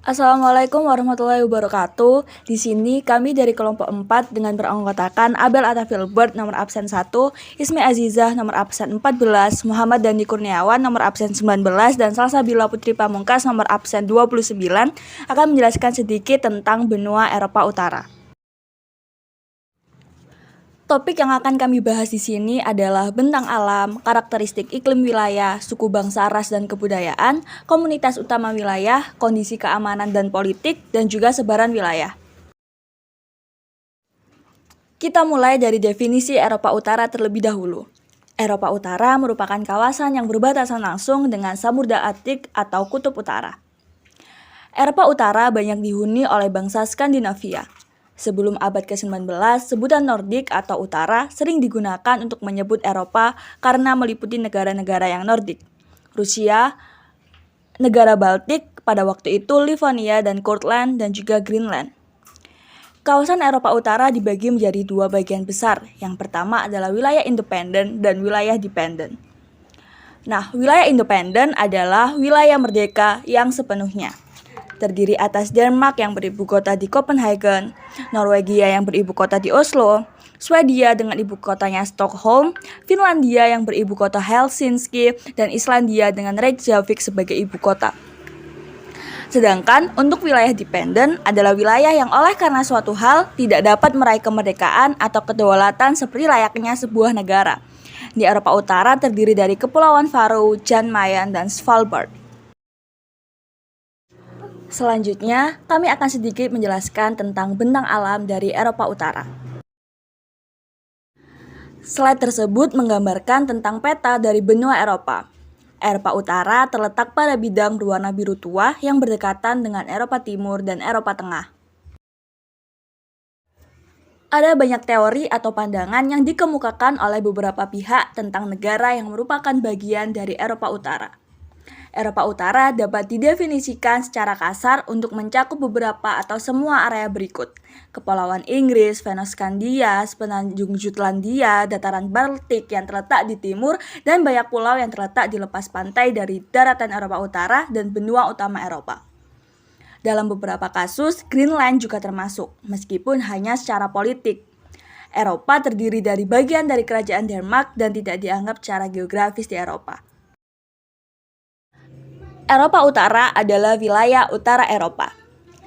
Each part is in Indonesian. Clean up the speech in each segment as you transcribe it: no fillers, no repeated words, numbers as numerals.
Assalamualaikum warahmatullahi wabarakatuh. Di sini kami dari kelompok 4 dengan beranggotakan Abel Atafilbert nomor absen 1, Ismi Azizah nomor absen 14, Muhammad Dandi Kurniawan nomor absen 19, dan Salsabila Putri Pamungkas nomor absen 29 akan menjelaskan sedikit tentang benua Eropa Utara. Topik yang akan kami bahas di sini adalah bentang alam, karakteristik iklim wilayah, suku bangsa, ras dan kebudayaan, komunitas utama wilayah, kondisi keamanan dan politik, dan juga sebaran wilayah. Kita mulai dari definisi Eropa Utara terlebih dahulu. Eropa Utara merupakan kawasan yang berbatasan langsung dengan Samudra Arktik atau Kutub Utara. Eropa Utara banyak dihuni oleh bangsa Skandinavia. Sebelum abad ke-19, sebutan Nordik atau Utara sering digunakan untuk menyebut Eropa karena meliputi negara-negara yang Nordik. Rusia, negara Baltik, pada waktu itu Livonia dan Kurland, dan juga Greenland. Kawasan Eropa Utara dibagi menjadi dua bagian besar. Yang pertama adalah wilayah independen dan wilayah dependen. Nah, wilayah independen adalah wilayah merdeka yang sepenuhnya terdiri atas Denmark yang beribu kota di Copenhagen, Norwegia yang beribu kota di Oslo, Swedia dengan ibu kotanya Stockholm, Finlandia yang beribu kota Helsinki, dan Islandia dengan Reykjavik sebagai ibu kota. Sedangkan untuk wilayah dependen adalah wilayah yang oleh karena suatu hal tidak dapat meraih kemerdekaan atau kedaulatan seperti layaknya sebuah negara. Di Eropa Utara terdiri dari Kepulauan Faroe, Jan Mayen, dan Svalbard. Selanjutnya, kami akan sedikit menjelaskan tentang bentang alam dari Eropa Utara. Slide tersebut menggambarkan tentang peta dari benua Eropa. Eropa Utara terletak pada bidang berwarna biru tua yang berdekatan dengan Eropa Timur dan Eropa Tengah. Ada banyak teori atau pandangan yang dikemukakan oleh beberapa pihak tentang negara yang merupakan bagian dari Eropa Utara. Eropa Utara dapat didefinisikan secara kasar untuk mencakup beberapa atau semua area berikut: Kepulauan Inggris, Fennoskandia, Semenanjung Jutlandia, dataran Baltik yang terletak di timur, dan banyak pulau yang terletak di lepas pantai dari daratan Eropa Utara dan benua utama Eropa. Dalam beberapa kasus, Greenland juga termasuk, meskipun hanya secara politik. Eropa terdiri dari bagian dari kerajaan Denmark dan tidak dianggap secara geografis di Eropa. Eropa Utara adalah wilayah utara Eropa.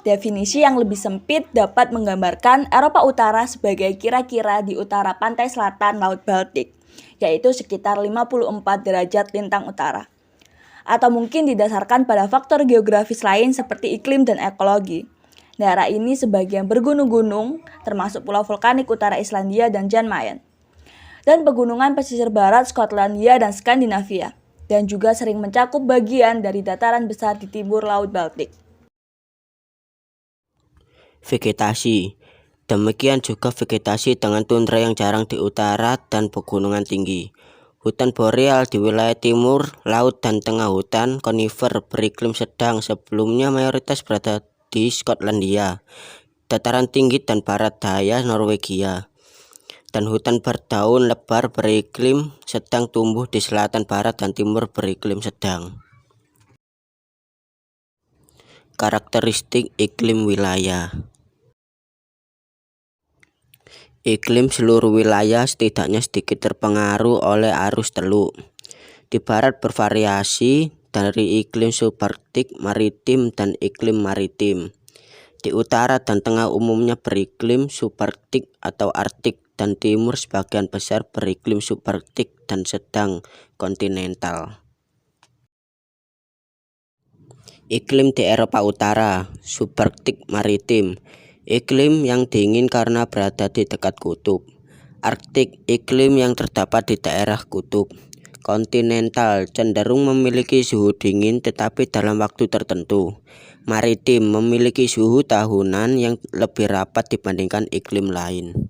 Definisi yang lebih sempit dapat menggambarkan Eropa Utara sebagai kira-kira di utara pantai selatan Laut Baltik, yaitu sekitar 54 derajat lintang utara. Atau mungkin didasarkan pada faktor geografis lain seperti iklim dan ekologi. Daerah ini sebagian bergunung-gunung, termasuk pulau vulkanik utara Islandia dan Jan Mayen, dan pegunungan pesisir barat Skotlandia dan Skandinavia, dan juga sering mencakup bagian dari dataran besar di timur Laut Baltik. Vegetasi. Demikian juga vegetasi dengan tundra yang jarang di utara dan pegunungan tinggi. Hutan boreal di wilayah timur, laut dan tengah, hutan konifer beriklim sedang sebelumnya mayoritas berada di Skotlandia, dataran tinggi dan barat daya Norwegia, dan hutan berdaun lebar beriklim sedang tumbuh di selatan, barat, dan timur beriklim sedang. Karakteristik iklim wilayah. Iklim seluruh wilayah setidaknya sedikit terpengaruh oleh arus teluk. Di barat bervariasi dari iklim subarktik, maritim, dan iklim maritim. Di utara dan tengah umumnya beriklim subarktik atau arktik, dan timur sebagian besar beriklim subarktik dan sedang kontinental. Iklim di Eropa Utara, subarktik maritim, iklim yang dingin karena berada di dekat kutub. Arktik, iklim yang terdapat di daerah kutub. Kontinental, cenderung memiliki suhu dingin tetapi dalam waktu tertentu. Maritim, memiliki suhu tahunan yang lebih rapat dibandingkan iklim lain.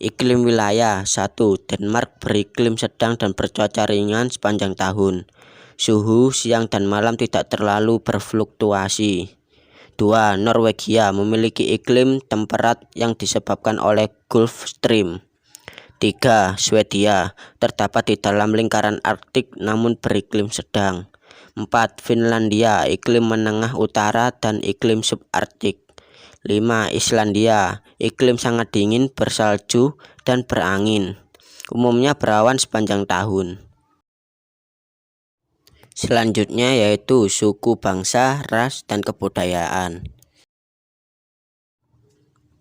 Iklim wilayah. 1. Denmark beriklim sedang dan bercuaca ringan sepanjang tahun. Suhu siang dan malam tidak terlalu berfluktuasi. 2. Norwegia memiliki iklim temperat yang disebabkan oleh Gulf Stream. 3. Swedia terdapat di dalam lingkaran Arktik namun beriklim sedang. 4. Finlandia, iklim menengah utara dan iklim subarktik. 5. Islandia, iklim sangat dingin, bersalju, dan berangin. Umumnya berawan sepanjang tahun. Selanjutnya yaitu suku bangsa, ras, dan kebudayaan.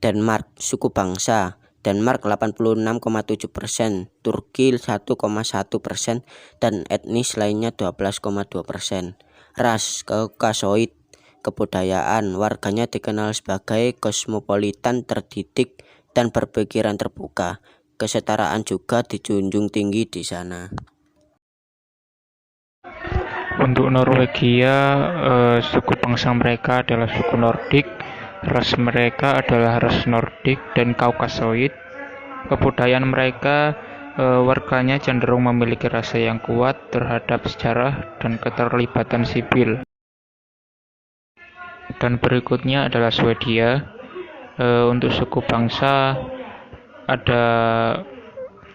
Denmark, suku bangsa. Denmark 86,7%, Turki 1,1%, dan etnis lainnya 12,2%. Ras, Kaukasoid. Kebudayaan, warganya dikenal sebagai kosmopolitan, terdidik, dan berpikiran terbuka. Kesetaraan juga dijunjung tinggi di sana. Untuk Norwegia, suku bangsa mereka adalah suku Nordik, ras mereka adalah ras Nordik dan Kaukasoid. Kebudayaan mereka, warganya cenderung memiliki rasa yang kuat terhadap sejarah dan keterlibatan sipil. Dan berikutnya adalah Swedia. Untuk suku bangsa ada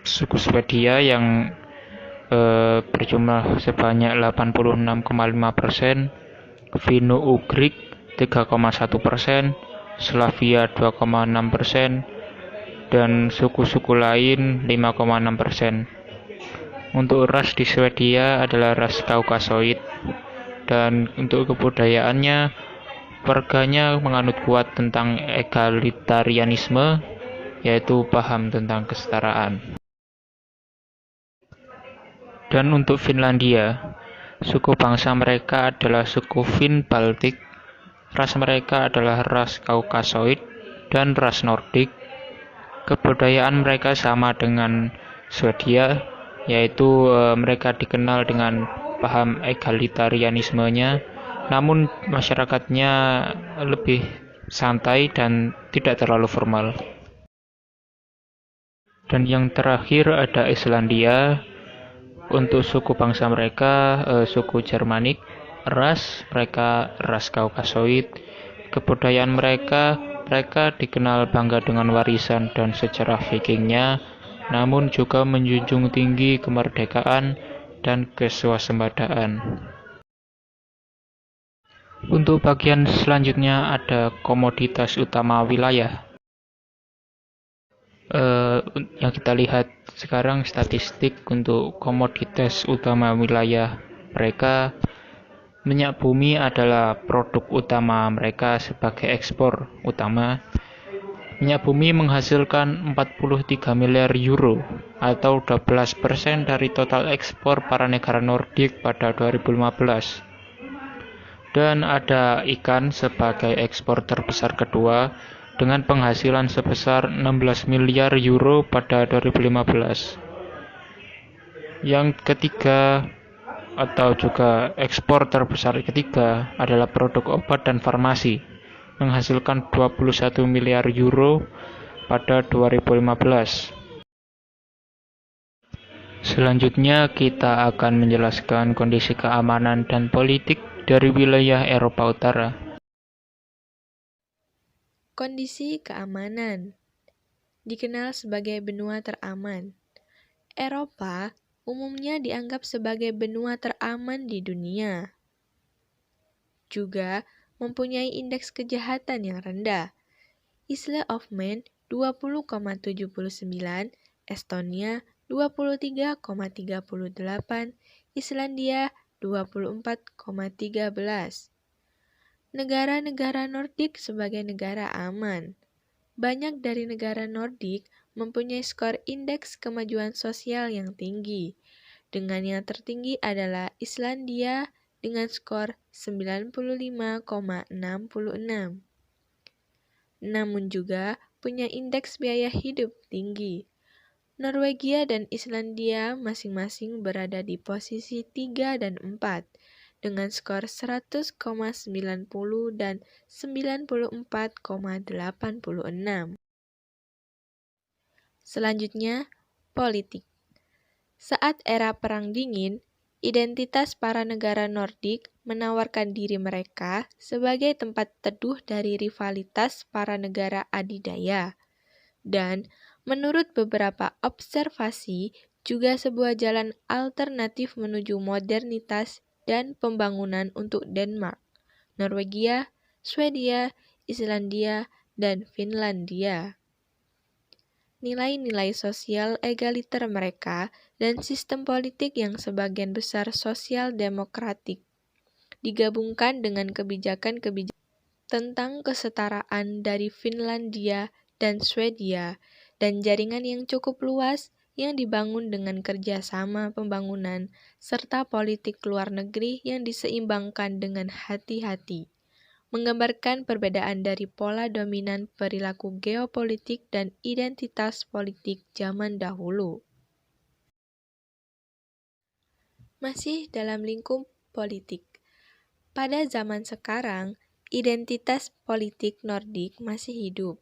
suku Swedia yang berjumlah sebanyak 86,5%, Finno-Ugrik 3,1%, Slavia 2,6%, dan suku-suku lain 5,6%. Untuk ras di Swedia adalah ras Kaukasoid, dan untuk kebudayaannya, warganya menganut kuat tentang egalitarianisme, yaitu paham tentang kesetaraan. Dan untuk Finlandia, suku bangsa mereka adalah suku Finn-Baltik, ras mereka adalah ras Kaukasoid dan ras Nordik. Kebudayaan mereka sama dengan Swedia, yaitu mereka dikenal dengan paham egalitarianismenya, namun masyarakatnya lebih santai dan tidak terlalu formal. Dan yang terakhir ada Islandia. Untuk suku bangsa mereka, suku Germanik, ras mereka ras Kaukasoid. Kebudayaan mereka dikenal bangga dengan warisan dan sejarah Vikingnya, namun juga menjunjung tinggi kemerdekaan dan keswasembadaan. Untuk bagian selanjutnya ada komoditas utama wilayah. Yang kita lihat sekarang statistik untuk komoditas utama wilayah mereka. Minyak bumi adalah produk utama mereka sebagai ekspor utama. Minyak bumi menghasilkan 43 miliar euro atau 12% dari total ekspor para negara Nordik pada 2015. Dan ada ikan sebagai ekspor terbesar kedua dengan penghasilan sebesar 16 miliar euro pada 2015. Yang ketiga atau juga ekspor terbesar ketiga adalah produk obat dan farmasi, menghasilkan 21 miliar euro pada 2015. Selanjutnya kita akan menjelaskan kondisi keamanan dan politik dari wilayah Eropa Utara. Kondisi keamanan dikenal sebagai benua teraman. Eropa umumnya dianggap sebagai benua teraman di dunia. Juga mempunyai indeks kejahatan yang rendah. Isle of Man 20,79, Estonia 23,38, Islandia 24,13. Negara-negara Nordik sebagai negara aman. Banyak dari negara Nordik mempunyai skor indeks kemajuan sosial yang tinggi. Dengan yang tertinggi adalah Islandia dengan skor 95,66. Namun juga punya indeks biaya hidup tinggi. Norwegia dan Islandia masing-masing berada di posisi 3 dan 4 dengan skor 100,90 dan 94,86. Selanjutnya, politik. Saat era Perang Dingin, identitas para negara Nordik menawarkan diri mereka sebagai tempat teduh dari rivalitas para negara adidaya. Dan menurut beberapa observasi, juga sebuah jalan alternatif menuju modernitas dan pembangunan untuk Denmark, Norwegia, Swedia, Islandia, dan Finlandia. Nilai-nilai sosial egaliter mereka dan sistem politik yang sebagian besar sosial demokratik digabungkan dengan kebijakan-kebijakan tentang kesetaraan dari Finlandia dan Swedia dan jaringan yang cukup luas yang dibangun dengan kerjasama pembangunan serta politik luar negeri yang diseimbangkan dengan hati-hati, menggambarkan perbedaan dari pola dominan perilaku geopolitik dan identitas politik zaman dahulu. Masih dalam lingkup politik. Pada zaman sekarang, identitas politik Nordik masih hidup,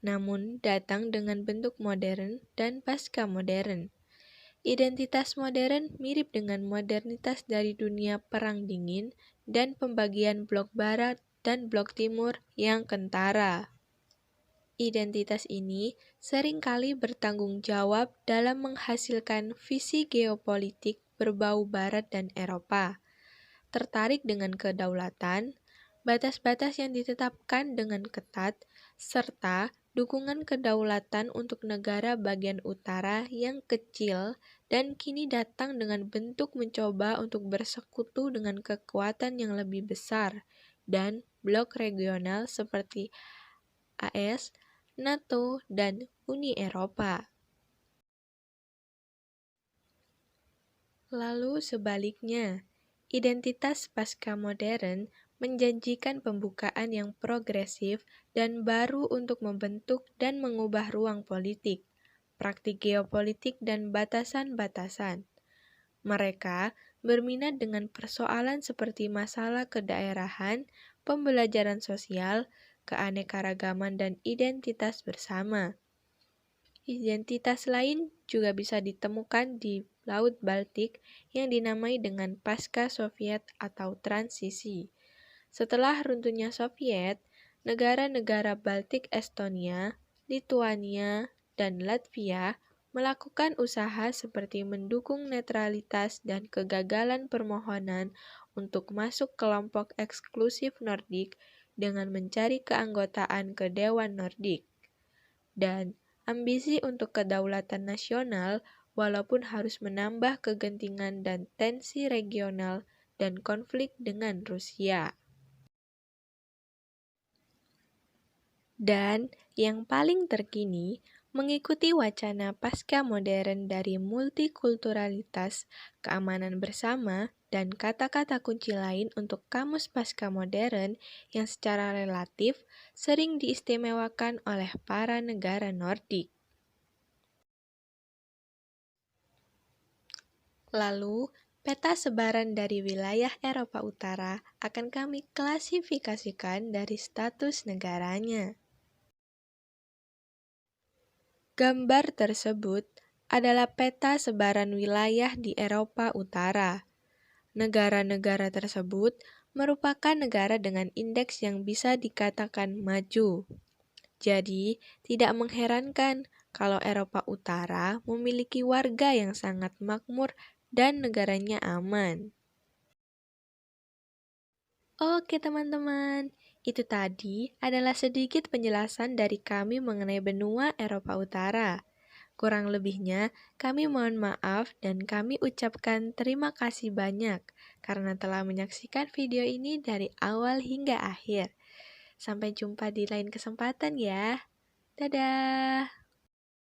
namun datang dengan bentuk modern dan pasca modern. Identitas modern mirip dengan modernitas dari dunia Perang Dingin dan pembagian blok Barat dan blok Timur yang kentara. Identitas ini seringkali bertanggung jawab dalam menghasilkan visi geopolitik berbau Barat dan Eropa, tertarik dengan kedaulatan, batas-batas yang ditetapkan dengan ketat, serta dukungan kedaulatan untuk negara bagian utara yang kecil dan kini datang dengan bentuk mencoba untuk bersekutu dengan kekuatan yang lebih besar dan blok regional seperti AS, NATO, dan Uni Eropa. Lalu sebaliknya, identitas pasca modern menjanjikan pembukaan yang progresif dan baru untuk membentuk dan mengubah ruang politik, praktik geopolitik dan batasan-batasan. Mereka berminat dengan persoalan seperti masalah kedaerahan, pembelajaran sosial, keanekaragaman dan identitas bersama. Identitas lain juga bisa ditemukan di Laut Baltik yang dinamai dengan pasca Soviet atau transisi. Setelah runtuhnya Soviet, negara-negara Baltik Estonia, Lituania, dan Latvia melakukan usaha seperti mendukung netralitas dan kegagalan permohonan untuk masuk kelompok eksklusif Nordik dengan mencari keanggotaan ke Dewan Nordik. Dan ambisi untuk kedaulatan nasional walaupun harus menambah kegentingan dan tensi regional dan konflik dengan Rusia. Dan yang paling terkini, mengikuti wacana pasca modern dari multikulturalitas, keamanan bersama, dan kata-kata kunci lain untuk kamus pasca modern yang secara relatif sering diistimewakan oleh para negara Nordik. Lalu, peta sebaran dari wilayah Eropa Utara akan kami klasifikasikan dari status negaranya. Gambar tersebut adalah peta sebaran wilayah di Eropa Utara. Negara-negara tersebut merupakan negara dengan indeks yang bisa dikatakan maju. Jadi, tidak mengherankan kalau Eropa Utara memiliki warga yang sangat makmur dan negaranya aman. Oke teman-teman, itu tadi adalah sedikit penjelasan dari kami mengenai benua Eropa Utara. Kurang lebihnya, kami mohon maaf dan kami ucapkan terima kasih banyak karena telah menyaksikan video ini dari awal hingga akhir. Sampai jumpa di lain kesempatan ya. Dadah!